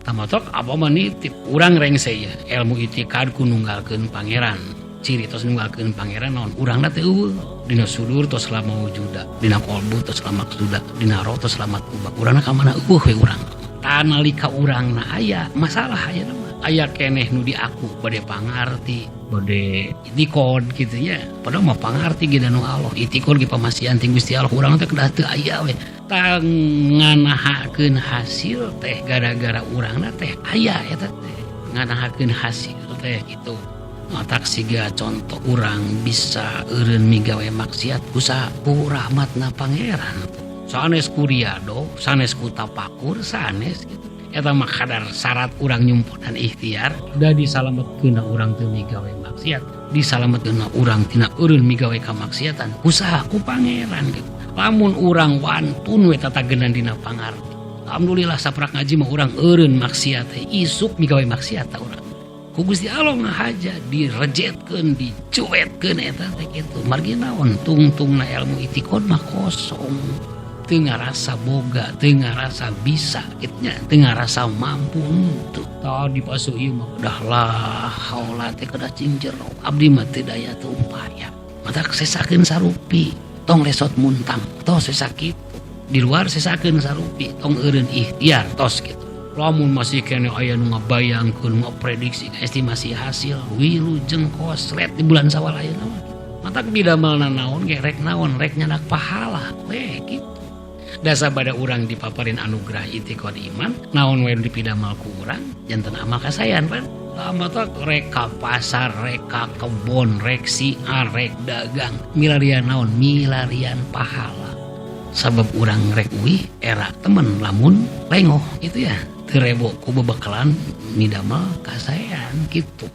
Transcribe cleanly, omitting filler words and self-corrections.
Tamatok apa manitip urang rengse ya ilmu itikad ku nunggalkeun pangeran ciri tos nunggalkeun pangeran naon urangna teh eueuh dina sudur tos lama wujuda dina qalbu tos lama maksuda dina roh tos selamat ubah urangna ka mana eueuh we urang tanalika urangna aya masalah aya nama aya keneh nu di aku bade pangarti bade itikad kitu nya padahal mah pangarti ge nu Allah itikad ge pamasian ti Gusti Allah urang teh kedah teu aya we nganahakeun hasil teh gara-gara urangna teh aya eta teh nganahakeun hasil teh kitu matak siga contoh urang bisa eureun migawe maksiat usaha ku rahmatna pangeran sanes ku riado sanes ku tapakur sanes gitu eta mah kadar syarat urang nyumpunan ikhtiar da disalametkeun urang teu migawe maksiat disalametkeun urang tina eureun migawe kamaksiatan usaha ku pangeran gitu lamun urang wantun we tatagenan dina pangarti alhamdulillah saprak ngaji mah urang eureun maksiat teh isuk migawe maksiat ta urang ku Gusti Allah ngahaja direjetkeun dicuetkeun eta teh kitu margi naon tungtungna ilmu itikad mah kosong teu ngarasa boga teu ngarasa bisa kitu nya teu ngarasa mampu teu tah dipasu ieu mah dah lah haula teh kedah cinjero abdi mah teu daya teu upaya matak sesakeun sarupi tong resot muntang tos sakit di luar sesakeun sarupi tong eureun ikhtiar tos gitu lamun masih kene aya nu ngabayangkeun ngaprediksi estimasi hasil wilujeng koslet di bulan Sawal ayeuna mah matak bidamelna naon ge rek naon rek nyanak pahala we kitu da sabada urang dipaparin anugerah itikad iman naon we dipidamel ku urang janten amal kasayan pan matak rek ka pasar rek ka kebon rek siar rek dagang milarian naon milarian pahala sabab urang rek uih era temen lamun lengoh gitu ya teu rebo ku bebekalan midamel kasayan gitu